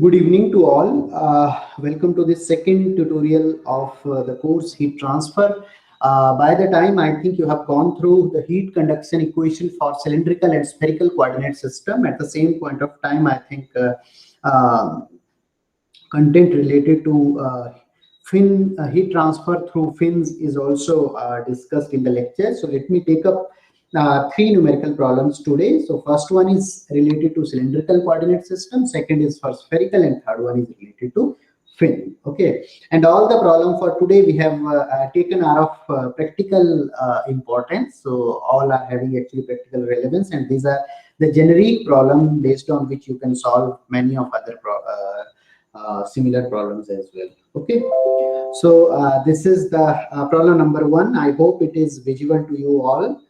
Good evening to all. Welcome to the second tutorial of the course heat transfer. By the time I think you have gone through the heat conduction equation for cylindrical and spherical coordinate system. At the same point of time, I think content related to fin heat transfer through fins is also discussed in the lecture. So let me take up three numerical problems today. So first one is related to cylindrical coordinate system, second is for spherical, and third one is related to fin. Okay, and all the problem for today we have taken are of practical importance. So all are having actually practical relevance, and these are the generic problem based on which you can solve many of other similar problems as well. Okay, so this is the problem number one. I hope it is visible to you all.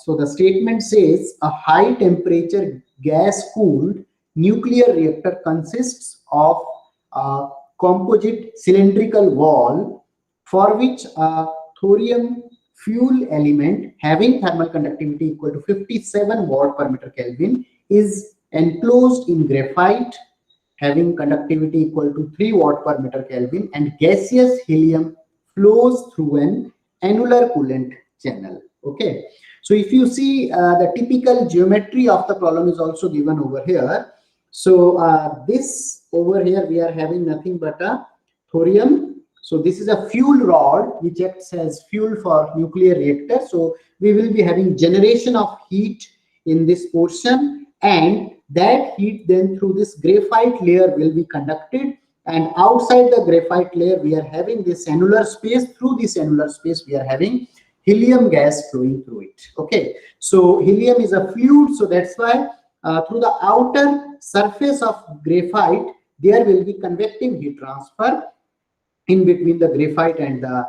So the statement says a high temperature gas cooled nuclear reactor consists of a composite cylindrical wall for which a thorium fuel element having thermal conductivity equal to 57 watt per meter Kelvin is enclosed in graphite having conductivity equal to 3 watt per meter Kelvin, and gaseous helium flows through an annular coolant channel. Okay, so if you see the typical geometry of the problem is also given over here. So this over here we are having nothing but a thorium. So this is a fuel rod which acts as fuel for nuclear reactor. So we will be having generation of heat in this portion, and that heat then through this graphite layer will be conducted, and outside the graphite layer we are having this annular space. Through this annular space we are having helium gas flowing through it. Okay, so helium is a fluid, so that's why through the outer surface of graphite there will be convective heat transfer in between the graphite and the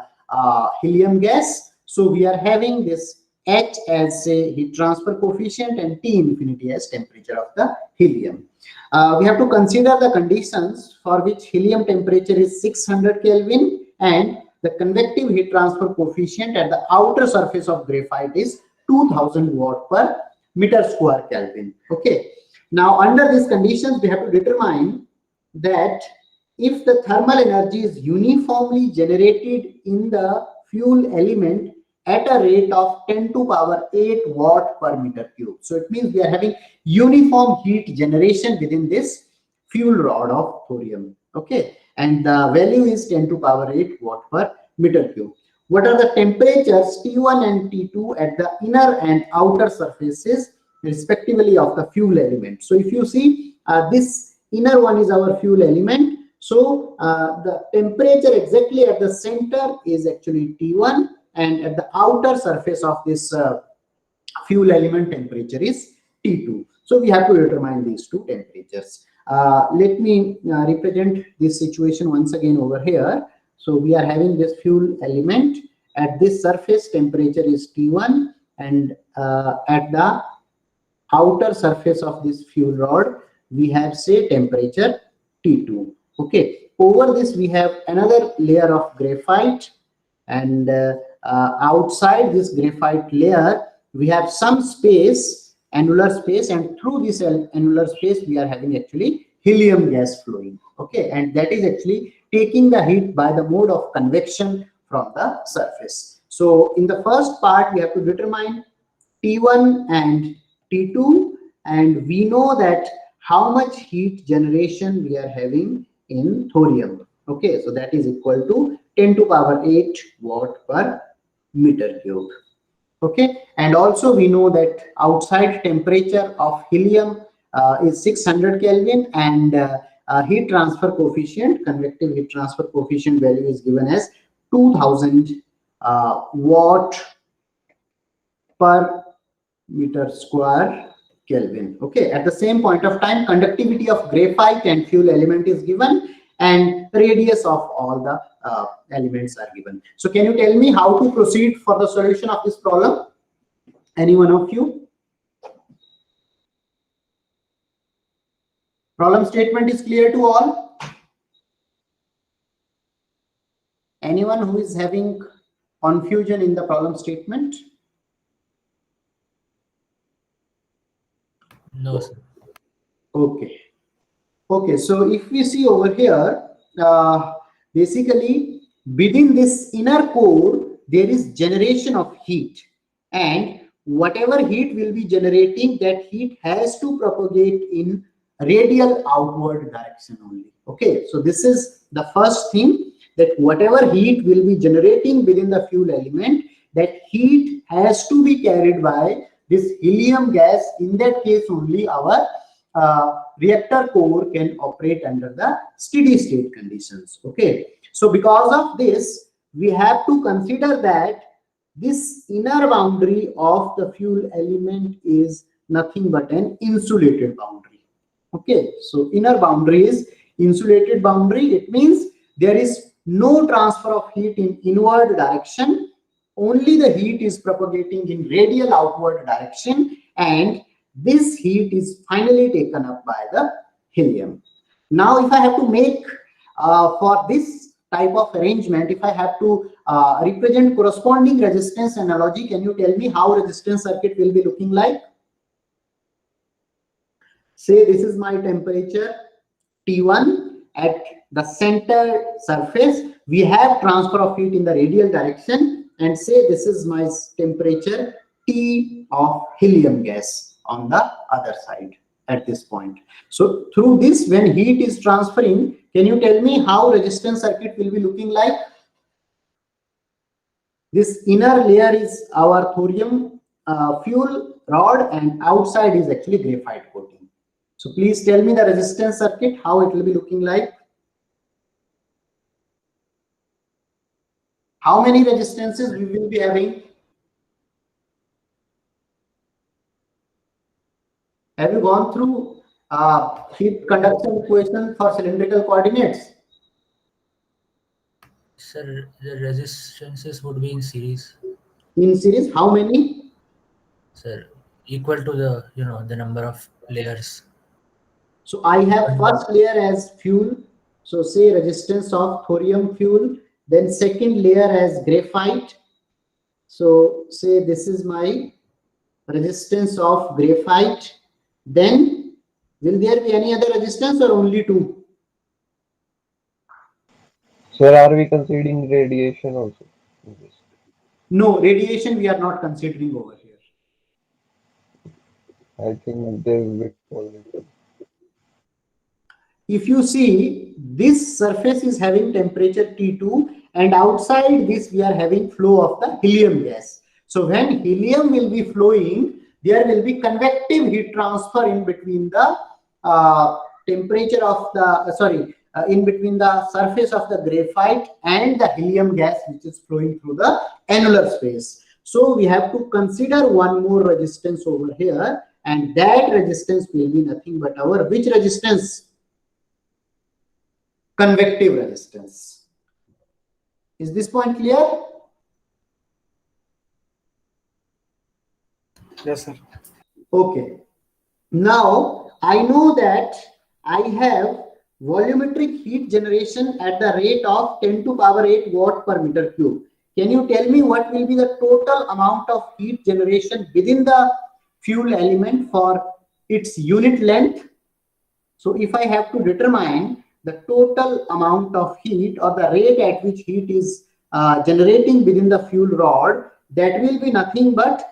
helium gas. So we are having this H as a heat transfer coefficient and T infinity as temperature of the helium. We have to consider the conditions for which helium temperature is 600 Kelvin and the convective heat transfer coefficient at the outer surface of graphite is 2000 watt per meter square Kelvin. Okay. Now under these conditions we have to determine that if the thermal energy is uniformly generated in the fuel element at a rate of 10 to power 8 watt per meter cube. So it means we are having uniform heat generation within this fuel rod of thorium. Okay, and the value is 10 to power 8 watt per meter cube. What are the temperatures T1 and T2 at the inner and outer surfaces respectively of the fuel element? So if you see this inner one is our fuel element. So the temperature exactly at the center is actually T1, and at the outer surface of this fuel element temperature is T2. So we have to determine these two temperatures. Let me represent this situation once again over here. So we are having this fuel element at this surface temperature is T1, and at the outer surface of this fuel rod we have say temperature T2. Okay, over this we have another layer of graphite, and outside this graphite layer we have some space, annular space, and through this annular space we are having actually helium gas flowing. Okay, and that is actually taking the heat by the mode of convection from the surface. So in the first part we have to determine T1 and T2, and we know that how much heat generation we are having in thorium. Okay, so that is equal to 10 to power 8 watt per meter cube. Okay, and also we know that outside temperature of helium is 600 Kelvin, and heat transfer coefficient, convective heat transfer coefficient value is given as 2000 watt per meter square Kelvin. Okay, at the same point of time conductivity of graphite and fuel element is given, and radius of all the elements are given. So can you tell me how to proceed for the solution of this problem? Any one of you? Problem statement is clear to all? Anyone who is having confusion in the problem statement? No, sir. Okay. Okay, so if we see over here, basically within this inner core, there is generation of heat, and whatever heat will be generating, that heat has to propagate in radial outward direction only. Okay, so this is the first thing, that whatever heat will be generating within the fuel element, that heat has to be carried by this helium gas. In that case only our reactor core can operate under the steady state conditions. Okay, so because of this, we have to consider that this inner boundary of the fuel element is nothing but an insulated boundary. Okay, so inner boundary is insulated boundary. It means there is no transfer of heat in inward direction, only the heat is propagating in radial outward direction, and this heat is finally taken up by the helium. Now if I have to make for this type of arrangement, if I have to represent corresponding resistance analogy, can you tell me how resistance circuit will be looking like? Say this is my temperature T1 at the center surface. We have transfer of heat in the radial direction, and say this is my temperature T of helium gas on the other side at this point. So through this, when heat is transferring, can you tell me how resistance circuit will be looking like? This inner layer is our thorium fuel rod, and outside is actually graphite coating. So please tell me the resistance circuit, how it will be looking like. How many resistances we will be having? Have you gone through heat conduction equation for cylindrical coordinates? Sir, the resistances would be in series. In series, how many? Sir, equal to the the number of layers. So I have first layer as fuel. So say resistance of thorium fuel. Then second layer as graphite. So say this is my resistance of graphite. Then will there be any other resistance or only two? Sir, are we considering radiation also? No, radiation we are not considering over here. I think there will be only two. If you see, this surface is having temperature T2, and outside this we are having flow of the helium gas. So when helium will be flowing, there will be convective heat transfer in between the temperature of the in between the surface of the graphite and the helium gas, which is flowing through the annular space. So we have to consider one more resistance over here, and that resistance will be nothing but our which resistance? Convective resistance. Is this point clear? Yes, sir. Okay. Now I know that I have volumetric heat generation at the rate of 10 to power 8 watt per meter cube. Can you tell me what will be the total amount of heat generation within the fuel element for its unit length? So if I have to determine the total amount of heat or the rate at which heat is generating within the fuel rod, that will be nothing but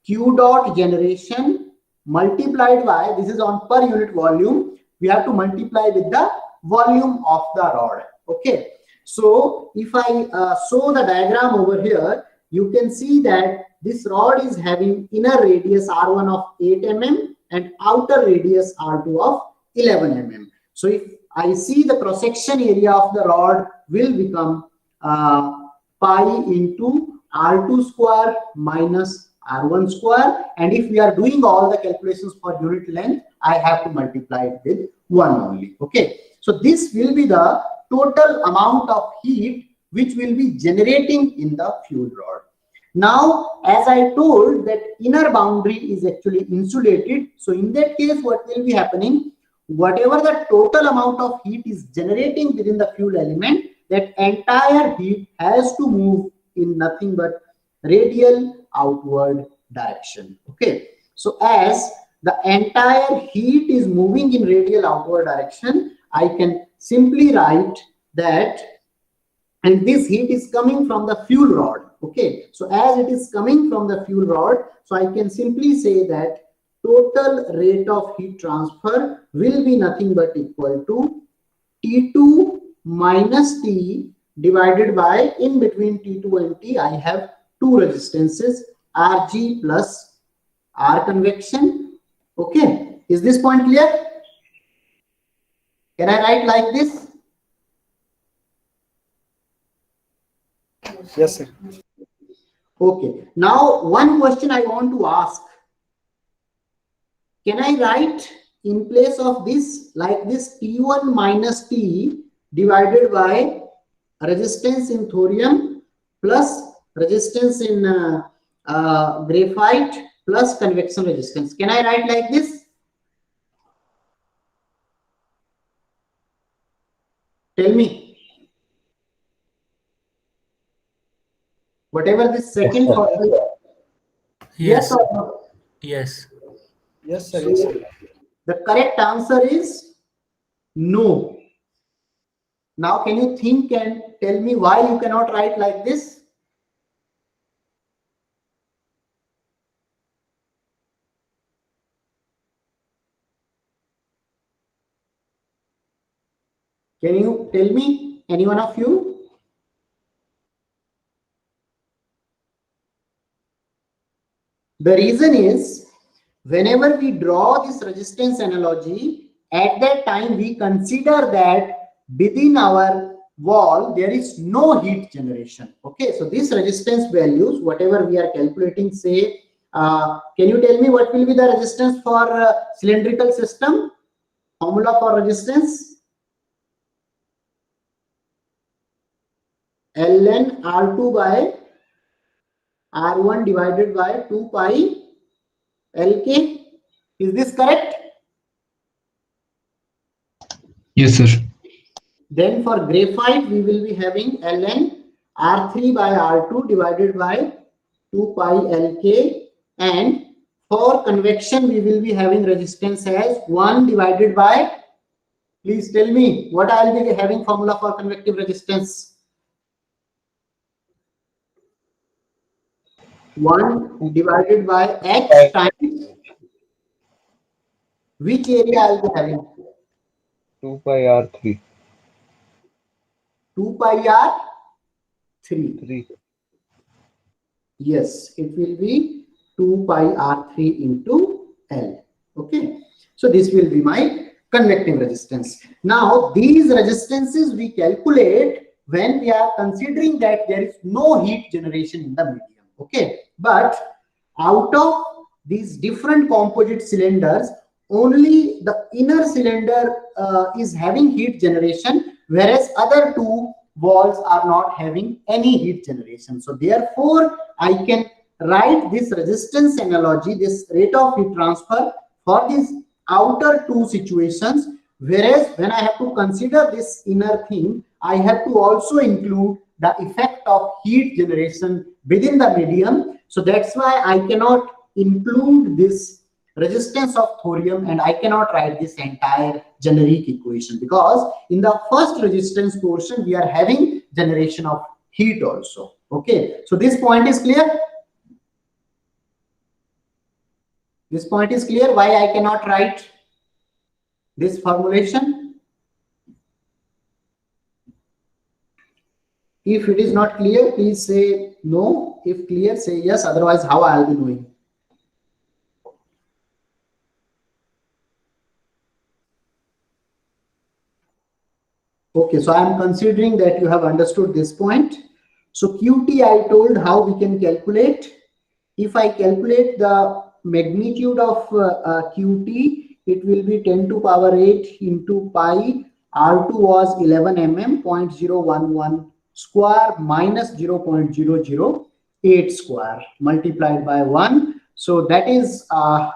Q dot generation multiplied by, this is on per unit volume, we have to multiply with the volume of the rod. Okay, so if I show the diagram over here, you can see that this rod is having inner radius R1 of 8 mm and outer radius R2 of 11 mm. So if I see the cross section area of the rod will become pi into R2 square minus R1 square, and if we are doing all the calculations for unit length, I have to multiply it with 1 only. Okay, so this will be the total amount of heat which will be generating in the fuel rod. Now, as I told that inner boundary is actually insulated, so in that case what will be happening? Whatever the total amount of heat is generating within the fuel element, that entire heat has to move in nothing but radial outward direction. Okay, so as the entire heat is moving in radial outward direction, I can simply write that, and this heat is coming from the fuel rod. Okay, so as it is coming from the fuel rod, so I can simply say that total rate of heat transfer will be nothing but equal to T2 minus T divided by, in between T2 and T, I have two resistances, Rg plus R convection. Okay, is this point clear? Can I write like this? Yes, sir. Okay, now one question I want to ask. Can I write in place of this like this, T1 minus T divided by resistance in thorium plus resistance in graphite plus convection resistance? Can I write like this? Tell me. Whatever this second Yes, formula. Yes Yes. or no? Yes. Yes, sir. Yes, sir. The correct answer is no. Now, can you think and tell me why you cannot write like this? Can you tell me, any one of you? The reason is, whenever we draw this resistance analogy, at that time we consider that within our wall there is no heat generation. Okay, so these resistance values, whatever we are calculating, say, can you tell me what will be the resistance for cylindrical system? Formula for resistance? Ln R2 by R1 divided by 2 pi Lk. Is this correct? Yes, sir. Then for graphite, we will be having Ln R3 by R2 divided by 2 pi Lk. And for convection, we will be having resistance as 1 divided by, please tell me what I will be having formula for convective resistance. 1 divided by H times which area I will be having? 2 pi R3. 2 pi R3. 3. Yes, it will be 2 pi R3 into L. Okay, so this will be my convective resistance. Now, these resistances we calculate when we are considering that there is no heat generation in the medium. Okay, but out of these different composite cylinders, only the inner cylinder is having heat generation, whereas other two walls are not having any heat generation. So therefore, I can write this resistance analogy, this rate of heat transfer for these outer two situations, whereas when I have to consider this inner thing, I have to also include the effect of heat generation within the medium. So that's why I cannot include this resistance of thorium and I cannot write this entire generic equation, because in the first resistance portion we are having generation of heat also. Okay, so this point is clear. This point is clear why I cannot write this formulation. If it is not clear, please say no. If clear, say yes. Otherwise, how I will be doing? Okay, so I am considering that you have understood this point. So QT, I told how we can calculate. If I calculate the magnitude of QT, it will be 10 to power 8 into pi. R2 was 11 mm, 0.011 square minus 0.008 square multiplied by 1. So that is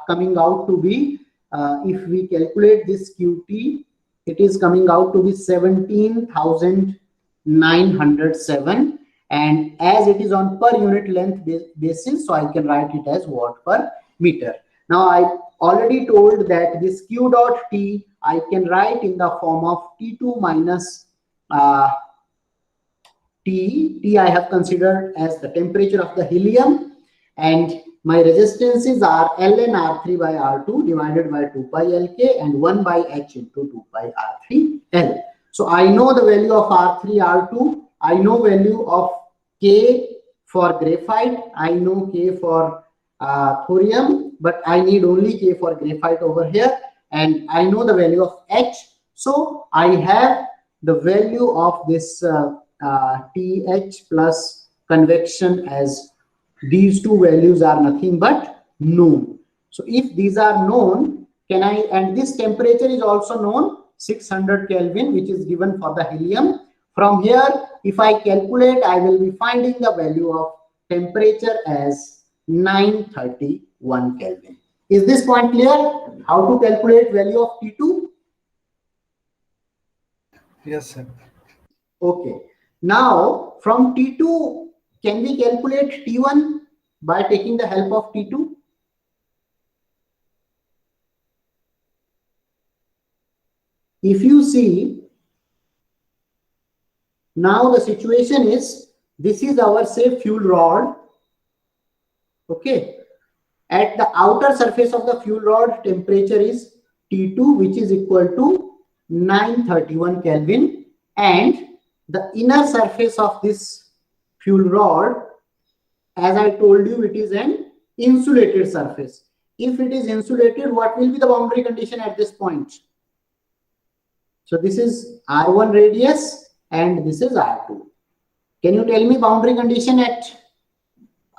coming out to be, if we calculate this QT, it is coming out to be 17,907, and as it is on per unit length basis, so I can write it as watt per meter. Now I already told that this Q dot T I can write in the form of T2 minus T I have considered as the temperature of the helium, and my resistances are ln R3 by R2 divided by 2 pi Lk and 1 by H into 2 pi R3 L. So I know the value of R3 R2, I know value of K for graphite, I know K for thorium, but I need only K for graphite over here, and I know the value of H. So I have the value of this TH plus convection as these two values are nothing but known. So if these are known, can I, and this temperature is also known, 600 Kelvin, which is given for the helium. From here, if I calculate, I will be finding the value of temperature as 931 Kelvin. Is this point clear? How to calculate value of T2? Yes, sir. Okay. Now, from T2, can we calculate T1 by taking the help of T2? If you see, now the situation is, this is our, say, fuel rod. Okay. At the outer surface of the fuel rod, temperature is T2, which is equal to 931 Kelvin, and the inner surface of this fuel rod, as I told you, it is an insulated surface. If it is insulated, what will be the boundary condition at this point? So this is R1 radius and this is R2. Can you tell me boundary condition at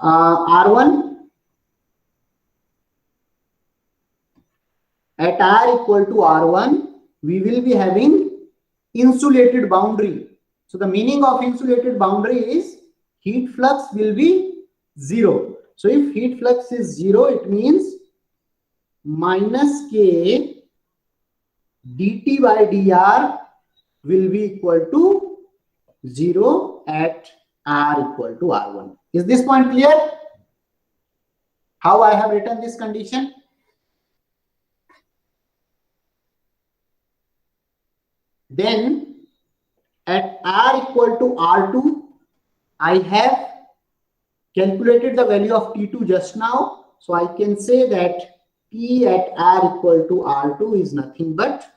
R1? At R equal to R1, we will be having insulated boundary. So the meaning of insulated boundary is heat flux will be 0. So if heat flux is 0, it means minus K dt by dr will be equal to 0 at R equal to R1. Is this point clear? How I have written this condition? Then at R equal to R2, I have calculated the value of T2 just now. So I can say that T at R equal to R2 is nothing but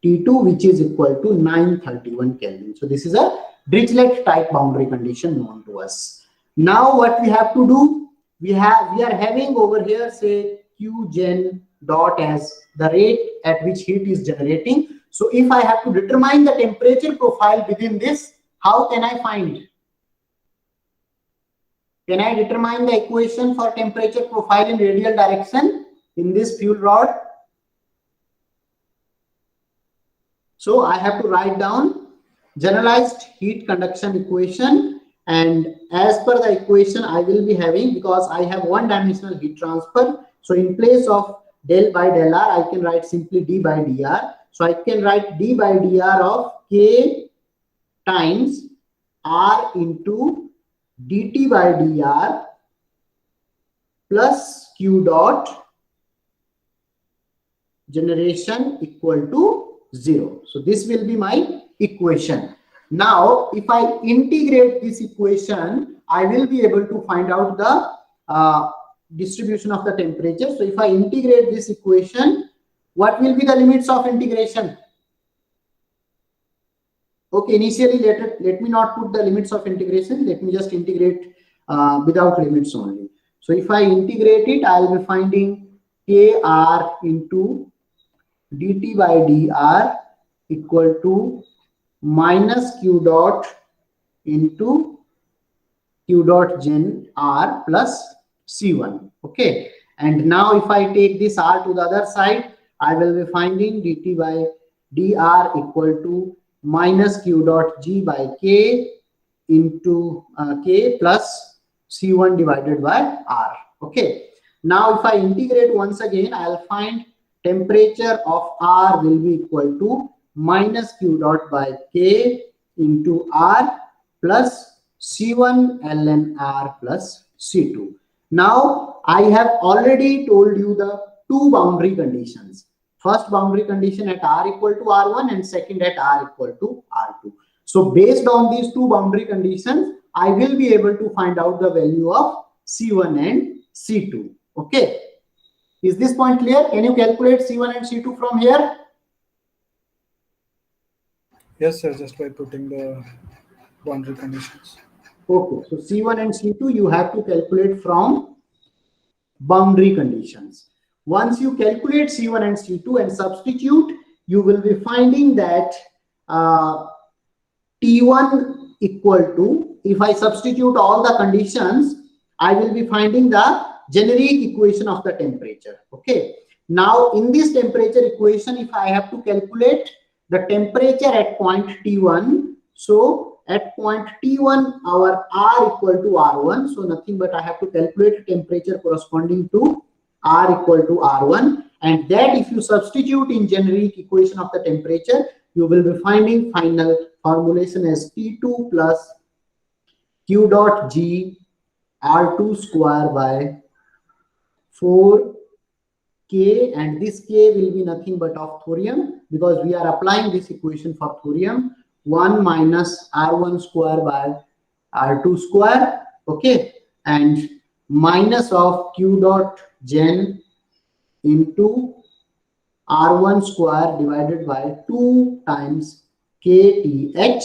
T2, which is equal to 931 Kelvin. So this is a Dirichlet type boundary condition known to us. Now what we have to do, we are having over here, say, Q gen dot as the rate at which heat is generating. So if I have to determine the temperature profile within this, how can I find? Can I determine the equation for temperature profile in radial direction in this fuel rod? So I have to write down generalized heat conduction equation, and as per the equation I will be having, because I have one dimensional heat transfer, so in place of del by del R, I can write simply d by dr. So I can write d by dr of K times R into dt by dr plus Q dot generation equal to 0. So this will be my equation. Now, if I integrate this equation, I will be able to find out the distribution of the temperature. So if I integrate this equation, what will be the limits of integration? Okay, initially let me not put the limits of integration. Let me just integrate without limits only. So if I integrate it, I will be finding KR into dt by dr equal to minus Q dot into Q dot gen R plus C1. Okay, and now if I take this R to the other side, I will be finding dt by dr equal to minus Q dot G by K into K plus C1 divided by R. Okay, now if I integrate once again, I'll find temperature of R will be equal to minus Q dot by K into R plus C1 ln R plus C2. Now I have already told you the two boundary conditions. First boundary condition at r equal to r1 and second at r equal to r2. So based on these two boundary conditions, I will be able to find out the value of C1 and C2. Okay. Is this point clear? Can you calculate C1 and C2 from here? Yes, sir. Just by putting the boundary conditions. Okay. So C1 and C2 you have to calculate from boundary conditions. Once you calculate C1 and C2 and substitute, you will be finding that T1 equal to, if I substitute all the conditions, I will be finding the generic equation of the temperature. Okay. Now in this temperature equation, if I have to calculate the temperature at point T1, so at point T1 our R equal to R1, so nothing but I have to calculate temperature corresponding to R equal to R1, and that if you substitute in generic equation of the temperature, you will be finding final formulation as T2 plus Q dot G R2 square by 4K, and this K will be nothing but of thorium, because we are applying this equation for thorium, 1 minus R1 square by R2 square, okay, and minus of Q dot Gen into R1 square divided by 2 times KTH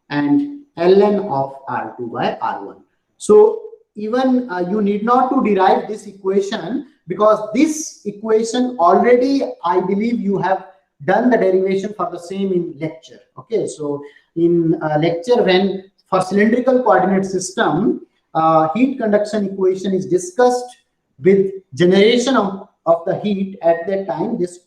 and ln of R2 by R1. So even you need not to derive this equation, because this equation already I believe you have done the derivation for the same in lecture. Okay, so in lecture, when for cylindrical coordinate system, heat conduction equation is discussed with generation of the heat, at that time this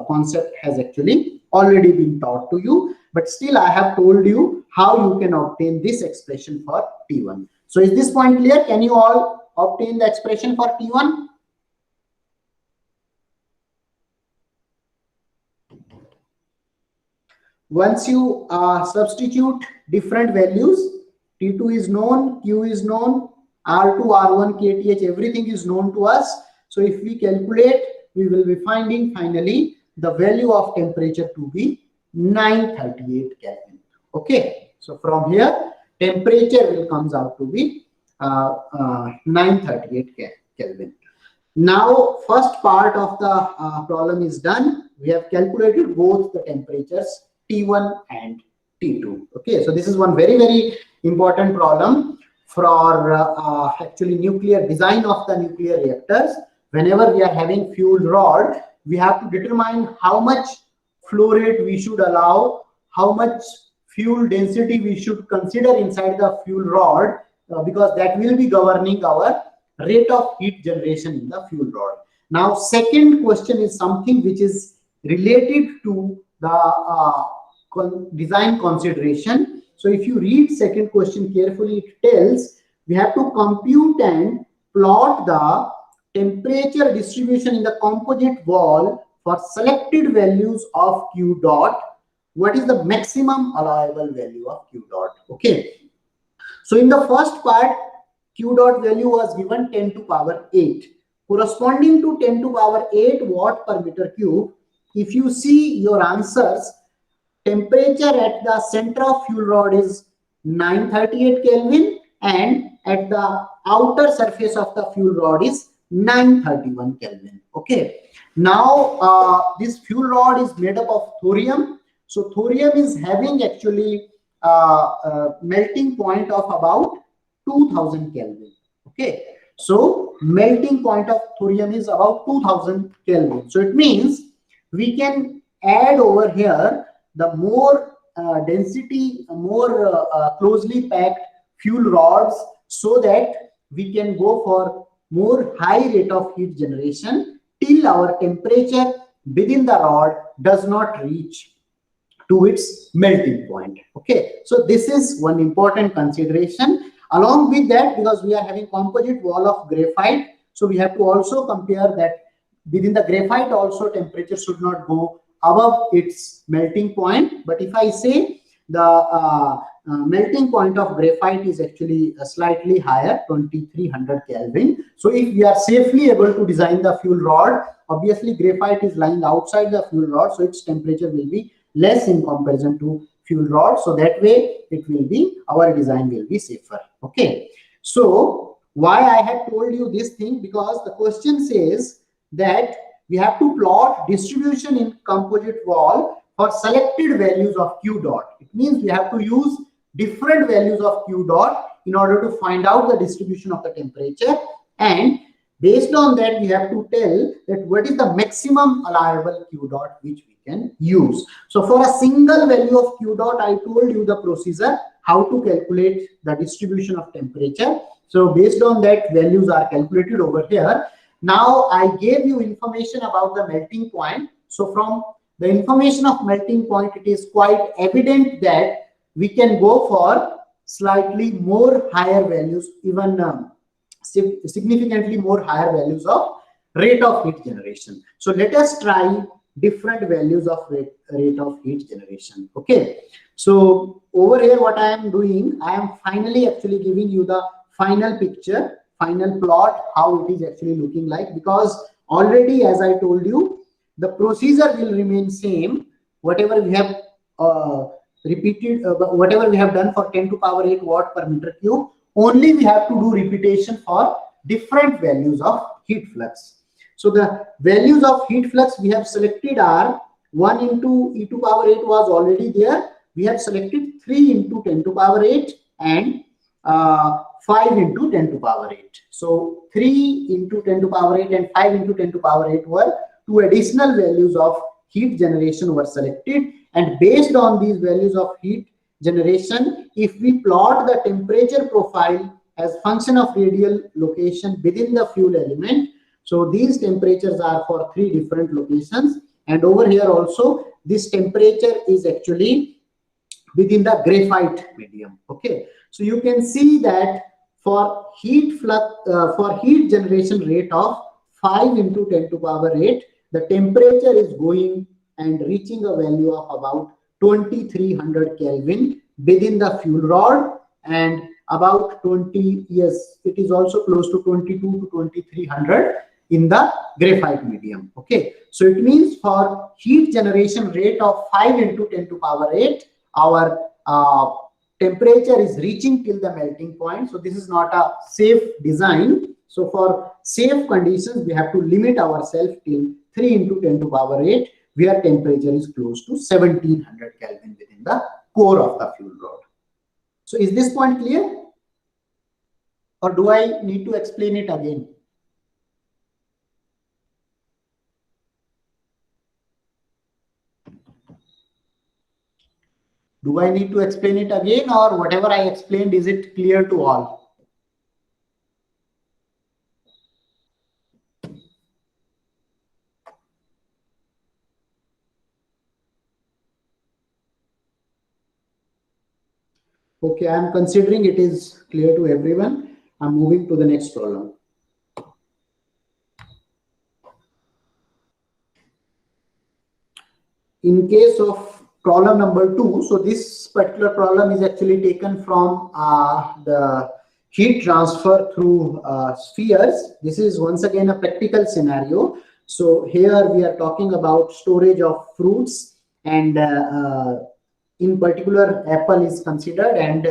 concept has actually already been taught to you, but still I have told you how you can obtain this expression for T1. So is this point clear? Can you all obtain the expression for T1? Once you substitute different values, T2 is known, Q is known, R2, R1, KTH, everything is known to us. So if we calculate, we will be finding finally the value of temperature to be 938 Kelvin. Okay, so from here, temperature will comes out to be 938 Kelvin. Now, first part of the problem is done. We have calculated both the temperatures T1 and T2. Okay, so this is one very important problem for actually nuclear design of the nuclear reactors. Whenever we are having fuel rod, we have to determine how much flow rate we should allow, how much fuel density we should consider inside the fuel rod, because that will be governing our rate of heat generation in the fuel rod. Now, second question is something which is related to the design consideration. So if you read second question carefully, it tells we have to compute and plot the temperature distribution in the composite wall for selected values of Q dot. What is the maximum allowable value of Q dot? Okay. So in the first part, Q dot value was given 10 to power 8. Corresponding to 10 to power 8 watt per meter cube, if you see your answers, temperature at the center of fuel rod is 938 Kelvin, and at the outer surface of the fuel rod is 931 Kelvin. Okay. Now, this fuel rod is made up of thorium. So thorium is having actually melting point of about 2000 Kelvin. Okay. So melting point of thorium is about 2000 Kelvin. So it means we can add over here the more density, more closely packed fuel rods, so that we can go for more high rate of heat generation till our temperature within the rod does not reach to its melting point. Okay, so this is one important consideration. Along with that, because we are having composite wall of graphite, so we have to also compare that within the graphite also temperature should not go above its melting point. But if I say the melting point of graphite is actually slightly higher, 2300 Kelvin. So if we are safely able to design the fuel rod, obviously graphite is lying outside the fuel rod, so its temperature will be less in comparison to fuel rod. So that way it will be, our design will be safer. Okay. So why I have told you this thing, because the question says that we have to plot distribution in composite wall for selected values of Q dot. It means we have to use different values of Q dot in order to find out the distribution of the temperature, and based on that we have to tell that what is the maximum allowable Q dot which we can use. So for a single value of Q dot, I told you the procedure how to calculate the distribution of temperature. So based on that, values are calculated over here. Now I gave you information about the melting point. So from the information of melting point, it is quite evident that we can go for slightly more higher values, even significantly more higher values of rate of heat generation. So let us try different values of rate of heat generation. Okay. So over here, what I am doing, I am finally actually giving you the final picture, final plot, how it is actually looking like, because already, as I told you, the procedure will remain same. Whatever we have repeated, whatever we have done for 10 to power 8 watt per meter cube, only we have to do repetition for different values of heat flux. So the values of heat flux we have selected are 1 into e to power 8 was already there. We have selected 3 into 10 to power 8 and 5 into 10 to power 8. So 3 into 10 to power 8 and 5 into 10 to power 8 were two additional values of heat generation were selected, and based on these values of heat generation, if we plot the temperature profile as function of radial location within the fuel element, so these temperatures are for 3 different locations, and over here also this temperature is actually within the graphite medium. Okay, so you can see that for heat flux, for heat generation rate of 5 into 10 to power 8, the temperature is going and reaching a value of about 2300 Kelvin within the fuel rod, and about 20, yes, it is also close to 22 to 2300 in the graphite medium. Okay, so it means for heat generation rate of 5 into 10 to power 8, our temperature is reaching till the melting point. So this is not a safe design. So for safe conditions, we have to limit ourselves till 3 into 10 to power 8, where temperature is close to 1700 Kelvin within the core of the fuel rod. So is this point clear? Or do I need to explain it again? Do I need to explain it again, or whatever I explained, is it clear to all? Okay, I am considering it is clear to everyone. I'm moving to the next problem. In case of problem number 2, so this particular problem is actually taken from the heat transfer through spheres. This is once again a practical scenario. So here we are talking about storage of fruits, and in particular apple is considered, and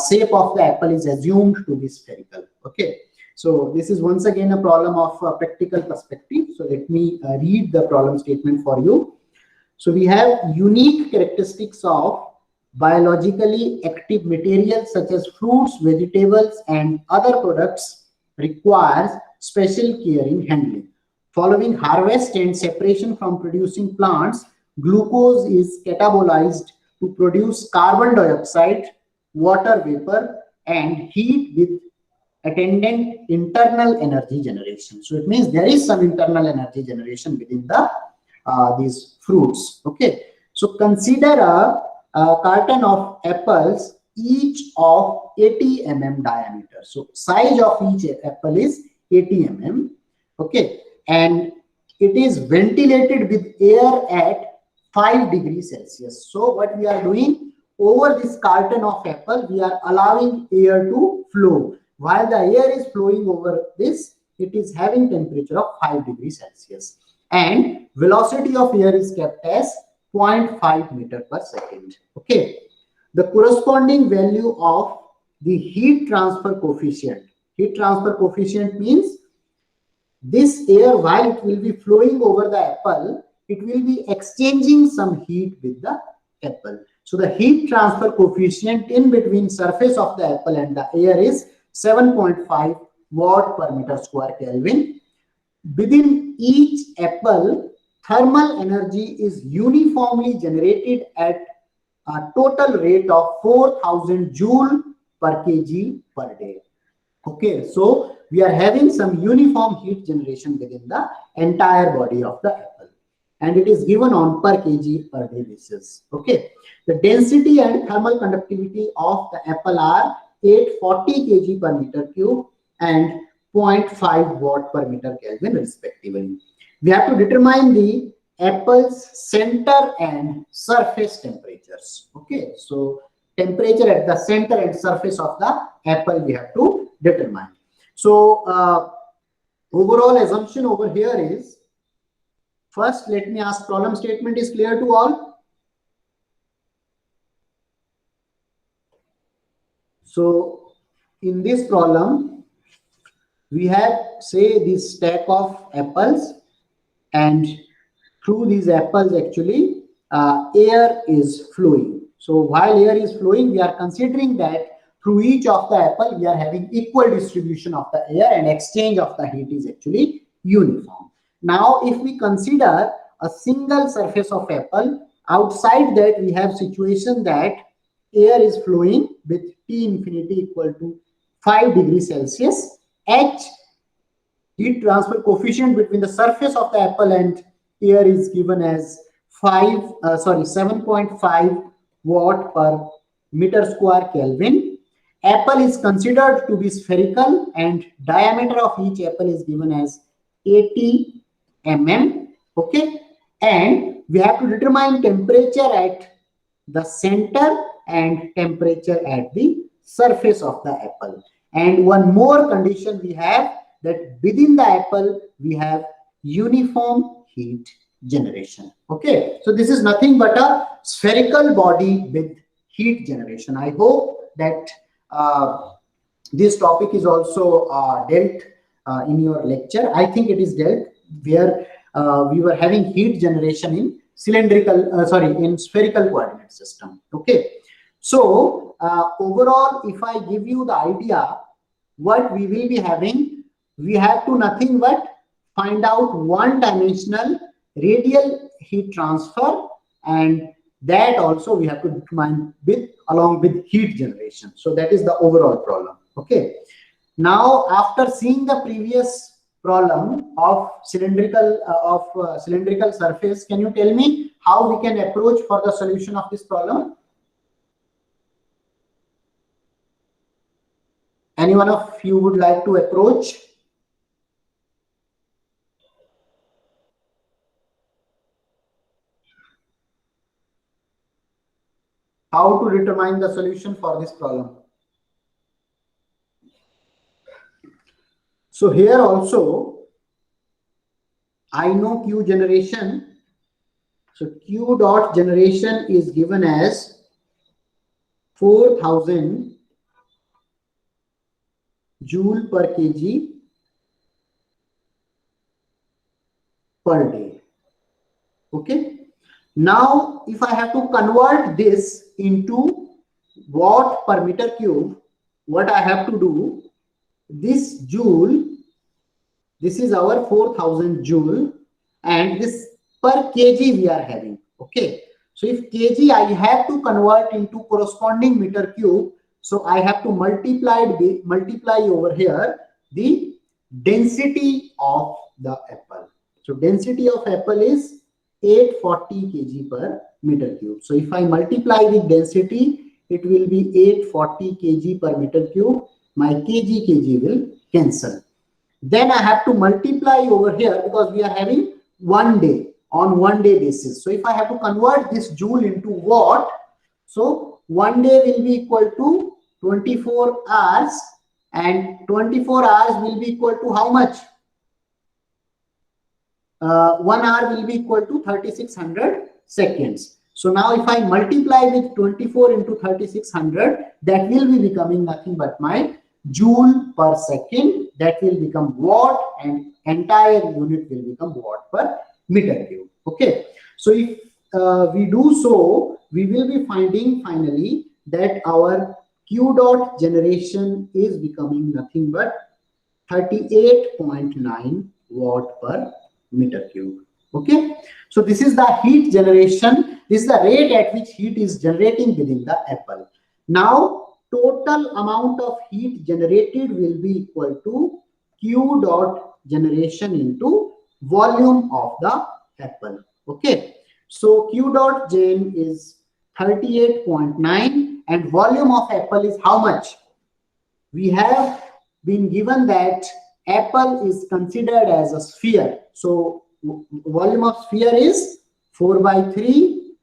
shape of the apple is assumed to be spherical. Okay, so this is once again a problem of practical perspective. So let me read the problem statement for you. So we have unique characteristics of biologically active materials such as fruits, vegetables, and other products requires special care in handling. Following harvest and separation from producing plants, glucose is catabolized to produce carbon dioxide, water vapor, and heat with attendant internal energy generation. So it means there is some internal energy generation within the these fruits. Okay, so consider a carton of apples, each of 80 mm diameter. So size of each apple is 80 mm. Okay, and it is ventilated with air at 5 degrees Celsius. So what we are doing, over this carton of apple, we are allowing air to flow. While the air is flowing over this, it is having temperature of 5 degrees Celsius. And velocity of air is kept as 0.5 meter per second. Okay. The corresponding value of the heat transfer coefficient. Heat transfer coefficient means this air, while it will be flowing over the apple, it will be exchanging some heat with the apple. So the heat transfer coefficient in between surface of the apple and the air is 7.5 watt per meter square Kelvin. Within each apple, thermal energy is uniformly generated at a total rate of 4000 joule per kg per day. Okay, so we are having some uniform heat generation within the entire body of the apple, and it is given on per kg per day basis. Okay, the density and thermal conductivity of the apple are 840 kg per meter cube and 0.5 watt per meter Kelvin respectively. We have to determine the apple's center and surface temperatures. Okay, so temperature at the center and surface of the apple we have to determine. So overall assumption over here is, first let me ask, problem statement is clear to all? So in this problem, we have, say, this stack of apples, and through these apples actually air is flowing. So while air is flowing, we are considering that through each of the apple we are having equal distribution of the air, and exchange of the heat is actually uniform. Now if we consider a single surface of apple, outside that we have situation that air is flowing with T infinity equal to 5 degrees Celsius. H, heat transfer coefficient between the surface of the apple and air, is given as 7.5 watt per meter square Kelvin. Apple is considered to be spherical, and diameter of each apple is given as 80 mm. Okay, and we have to determine temperature at the center and temperature at the surface of the apple. And one more condition we have, that within the apple we have uniform heat generation. Okay, so this is nothing but a spherical body with heat generation. I hope that this topic is also dealt in your lecture. I think it is dealt, where we were having heat generation in in spherical coordinate system. Okay, so overall, if I give you the idea what we will be having, we have to nothing but find out one-dimensional radial heat transfer, and that also we have to determine with along with heat generation. So that is the overall problem. Okay, now after seeing the previous problem of cylindrical surface, can you tell me how we can approach for the solution of this problem? Any one of you would like to approach? How to determine the solution for this problem? So here also, I know Q generation. So Q dot generation is given as 4000 joule per kg per day. Okay. Now, if I have to convert this into watt per meter cube, what I have to do, this joule, this is our 4000 joule, and this per kg we are having. Okay, so if kg I have to convert into corresponding meter cube, so I have to multiply over here the density of the apple. So density of apple is 840 kg per meter cube. So if I multiply with density, it will be 840 kg per meter cube. My kg will cancel. Then I have to multiply over here, because we are having 1 day on 1 day basis. So if I have to convert this joule into watt, so 1 day will be equal to 24 hours, and 24 hours will be equal to how much? 1 hour will be equal to 3600 seconds. So now if I multiply with 24 into 3600, that will be becoming nothing but my joule per second. That will become watt, and entire unit will become watt per meter cube. Okay. So if we do so, we will be finding finally that our Q dot generation is becoming nothing but 38.9 watt per meter cube. Okay, so this is the heat generation. This is the rate at which heat is generating within the apple. Now total amount of heat generated will be equal to Q dot generation into volume of the apple. Okay, so Q dot gen is 38.9, and volume of apple is how much? We have been given that apple is considered as a sphere. So volume of sphere is 4 by 3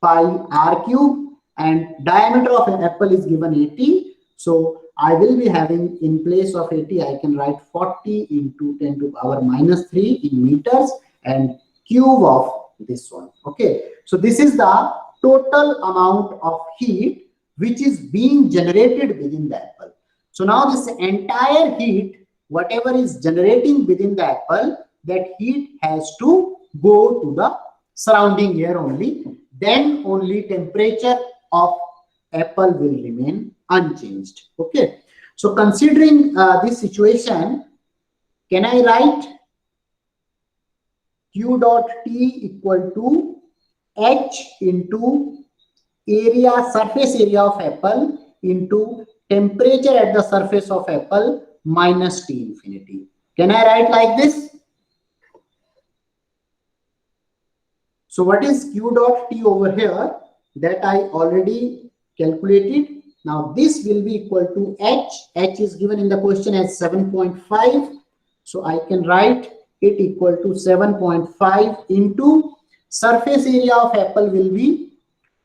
pi r cube, and diameter of an apple is given 80. So I will be having, in place of 80, I can write 40 into 10 to the power minus 3 in meters, and cube of this one. Okay, so this is the total amount of heat which is being generated within the apple. So now this entire heat, whatever is generating within the apple, that heat has to go to the surrounding air only. Then only temperature of apple will remain unchanged. Okay. So considering this situation, can I write Q dot T equal to H into area, surface area of apple into temperature at the surface of apple minus T infinity. Can I write like this? So what is Q dot T over here? That I already calculated. Now this will be equal to H. H is given in the question as 7.5. So I can write it equal to 7.5 into surface area of apple will be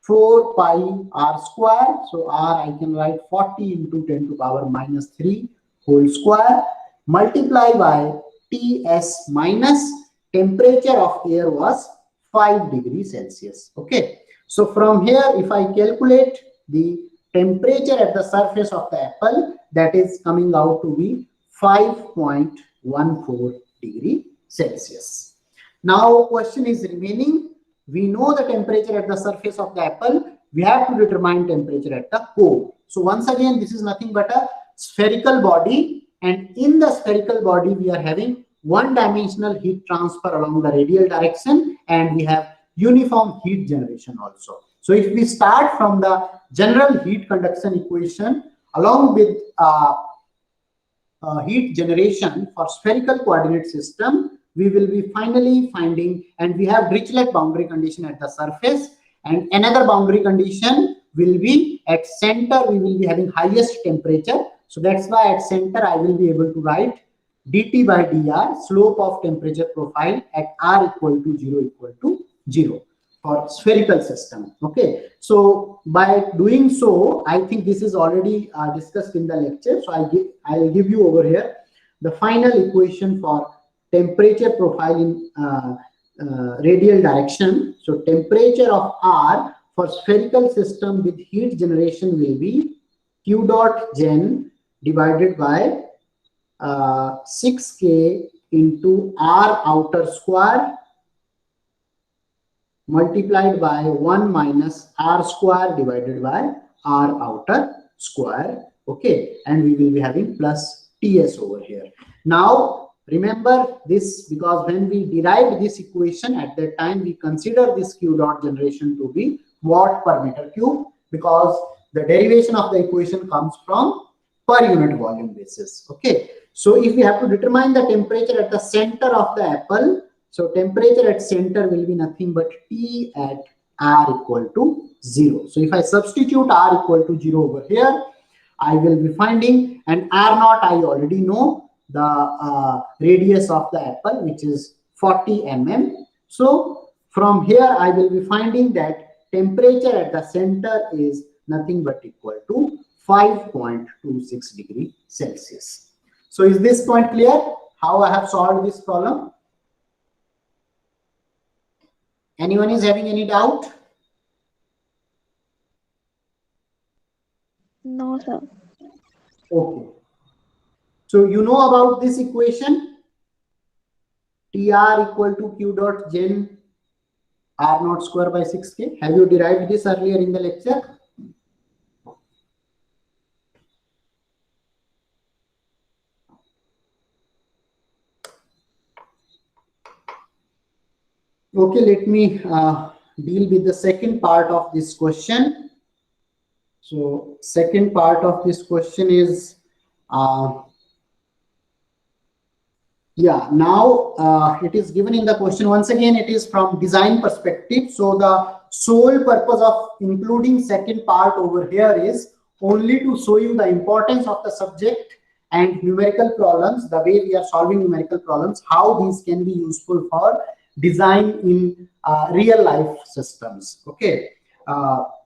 4 pi r square. So r I can write 40 into 10 to the power minus 3 whole square, multiply by Ts minus temperature of air was 5 degrees Celsius. Okay. So from here, if I calculate the temperature at the surface of the apple, that is coming out to be 5.14 degree Celsius. Now question is remaining. We know the temperature at the surface of the apple. We have to determine temperature at the core. So once again, this is nothing but a spherical body, and in the spherical body we are having one-dimensional heat transfer along the radial direction, and we have uniform heat generation also. So if we start from the general heat conduction equation along with heat generation for spherical coordinate system, we will be finally finding, and we have Dirichlet boundary condition at the surface, and another boundary condition will be at center. We will be having highest temperature. So that's why at center I will be able to write dt by dr, slope of temperature profile at r equal to 0 for spherical system. Okay, so by doing so, I think this is already discussed in the lecture. So I'll give you over here the final equation for temperature profile in radial direction. So temperature of r for spherical system with heat generation will be Q dot gen divided by 6K into R outer square multiplied by 1 minus R square divided by R outer square. Okay, and we will be having plus Ts over here. Now remember this, because when we derived this equation at that time, we consider this Q dot generation to be watt per meter cube, because the derivation of the equation comes from per unit volume basis. Okay, so if we have to determine the temperature at the center of the apple, so temperature at center will be nothing but T at R equal to 0. So if I substitute R equal to 0 over here, I will be finding, and R naught I already know, the radius of the apple, which is 40 mm. So from here I will be finding that temperature at the center is nothing but equal to 5.26 degree Celsius. So is this point clear? How I have solved this problem? Anyone is having any doubt? No, sir. Okay. So you know about this equation, TR equal to Q dot gen R naught square by 6K. Have you derived this earlier in the lecture? Okay, let me deal with the second part of this question. So second part of this question is, now it is given in the question. Once again, it is from design perspective. So the sole purpose of including second part over here is only to show you the importance of the subject and numerical problems, the way we are solving numerical problems, how these can be useful for design in real life systems. Okay.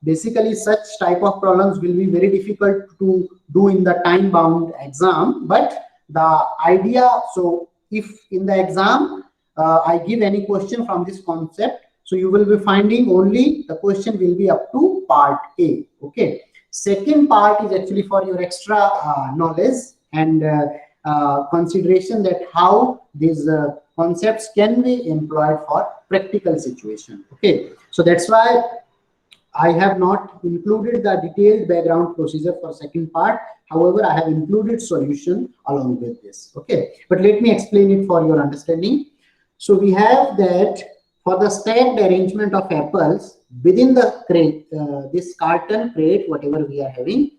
Basically, such type of problems will be very difficult to do in the time bound exam, but the idea, so if in the exam I give any question from this concept, so you will be finding only the question will be up to part A. Okay. Second part is actually for your extra knowledge and consideration that how these concepts can be employed for practical situation. Okay. So that's why I have not included the detailed background procedure for second part. However, I have included solution along with this. Okay, but let me explain it for your understanding. So we have that for the stacked arrangement of apples within the crate, this carton crate, whatever we are having,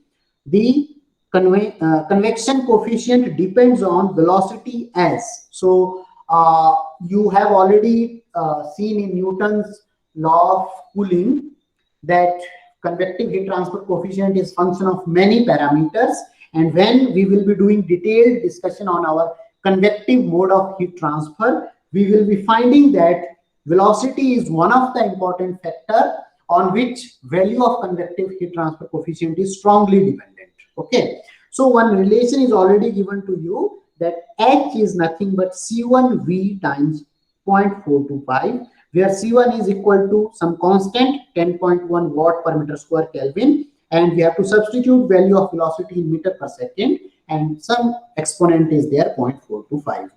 the convection coefficient depends on velocity s. So you have already seen in Newton's law of cooling that convective heat transfer coefficient is function of many parameters, and when we will be doing detailed discussion on our convective mode of heat transfer, we will be finding that velocity is one of the important factor on which value of convective heat transfer coefficient is strongly dependent. Okay, so one relation is already given to you that H is nothing but C1V times 0.425, where C1 is equal to some constant 10.1 watt per meter square Kelvin, and we have to substitute value of velocity in meter per second, and some exponent is there 0.425.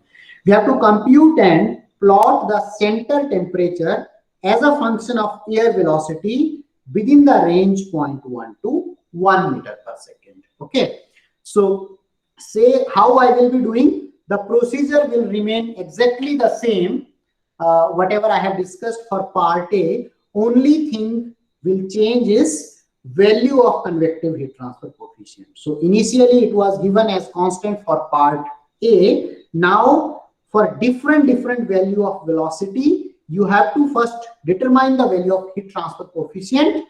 We have to compute and plot the center temperature as a function of air velocity within the range 0.1 to 1 meter per second. Okay, so say how I will be doing, the procedure will remain exactly the same. Whatever I have discussed for part A, only thing will change is value of convective heat transfer coefficient. So initially it was given as constant for part A. Now for different value of velocity, you have to first determine the value of heat transfer coefficient.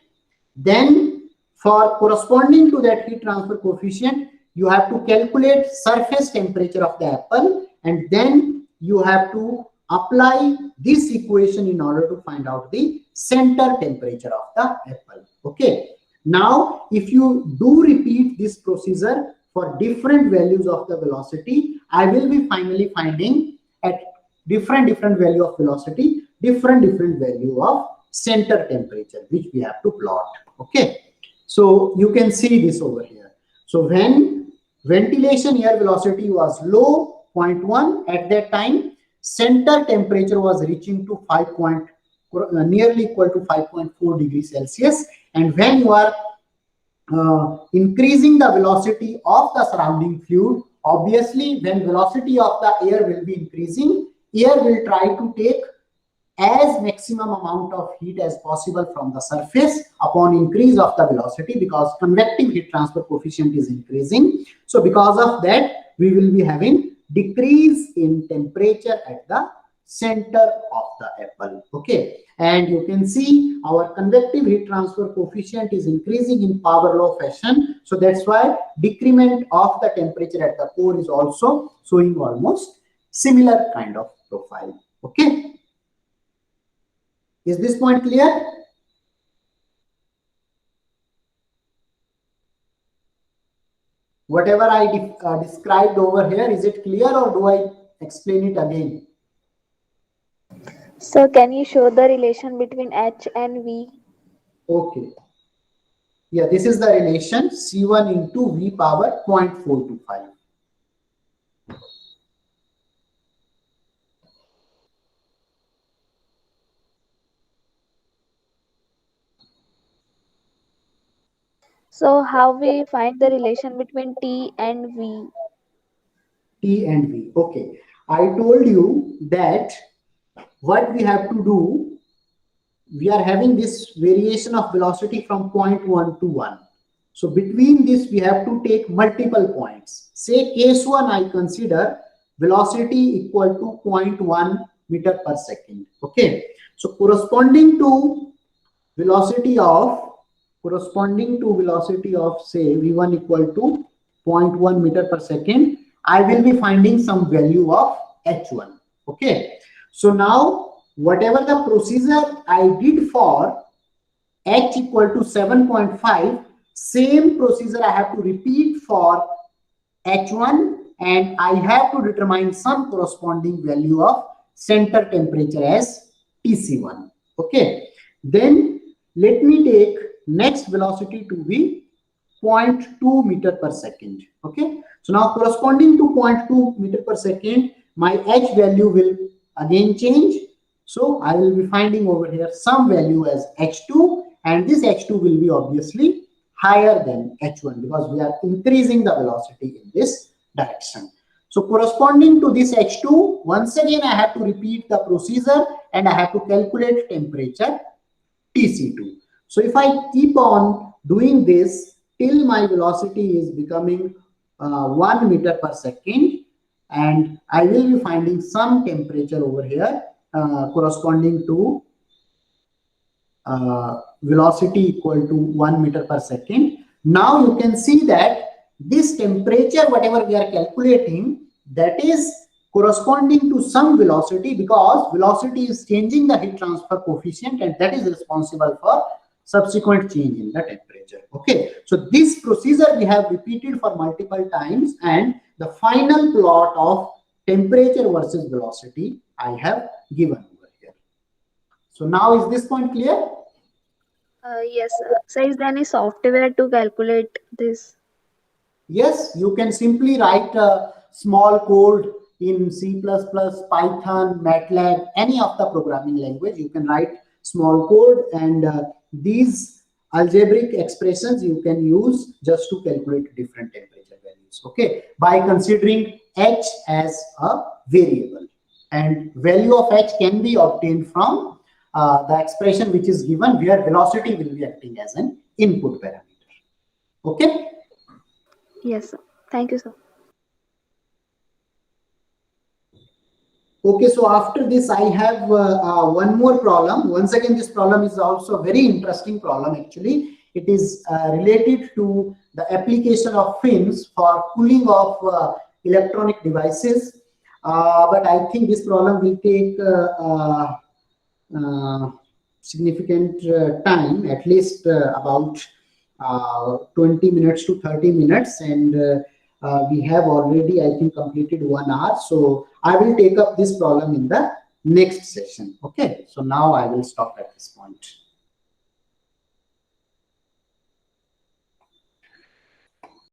Then for corresponding to that heat transfer coefficient, you have to calculate surface temperature of the apple, and then you have to apply this equation in order to find out the center temperature of the apple. Okay, now if you do repeat this procedure for different values of the velocity, I will be finally finding at different value of velocity different value of center temperature, which we have to plot. Okay, so you can see this over here. So when ventilation air velocity was low, 0.1 at that time, center temperature was reaching to nearly equal to 5.4 degrees Celsius, and when you are increasing the velocity of the surrounding fluid, obviously when velocity of the air will be increasing, air will try to take as maximum amount of heat as possible from the surface upon increase of the velocity, because convective heat transfer coefficient is increasing. So because of that, we will be having decrease in temperature at the center of the apple. Okay, and you can see our convective heat transfer coefficient is increasing in power law fashion. So that's why decrement of the temperature at the core is also showing almost similar kind of profile. Okay, is this point clear? whatever I described over here, is it clear or do I explain it again? So can you show the relation between H and V? Okay. Yeah, this is the relation C1 into V power 0.425. So how we find the relation between T and V? T and V. Okay. I told you that what we have to do, we are having this variation of velocity from point 1 to 1. So between this, we have to take multiple points. Say case 1, I consider velocity equal to 0.1 meter per second. Okay. So corresponding to velocity of say v1 equal to 0.1 meter per second, I will be finding some value of h1. Okay. So now whatever the procedure I did for h equal to 7.5, same procedure I have to repeat for h1, and I have to determine some corresponding value of center temperature as Tc1. Okay. Then let me take next velocity to be 0.2 meter per second. Okay. So now corresponding to 0.2 meter per second, my h value will again change. So I will be finding over here some value as h2, and this h2 will be obviously higher than h1 because we are increasing the velocity in this direction. So corresponding to this h2, once again I have to repeat the procedure and I have to calculate temperature Tc2. So if I keep on doing this till my velocity is becoming 1 meter per second, and I will be finding some temperature over here corresponding to velocity equal to 1 meter per second. Now you can see that this temperature, whatever we are calculating, that is corresponding to some velocity, because velocity is changing the heat transfer coefficient, and that is responsible for subsequent change in the temperature. Okay. So this procedure we have repeated for multiple times, and the final plot of temperature versus velocity I have given over here. So now is this point clear? Yes. So is there any software to calculate this? Yes, you can simply write a small code in C++, Python, MATLAB, any of the programming language. You can write small code, and these algebraic expressions you can use just to calculate different temperature values. Okay, by considering h as a variable, and value of h can be obtained from the expression which is given, where velocity will be acting as an input parameter. Okay. Yes, sir. Thank you, sir. Okay, so after this, I have one more problem. Once again, this problem is also a very interesting problem. Actually, it is related to the application of fins for cooling of electronic devices. But I think this problem will take significant time, at least about 20 minutes to 30 minutes, and we have already, I think, completed 1 hour. So I will take up this problem in the next session. Okay, so now I will stop at this point.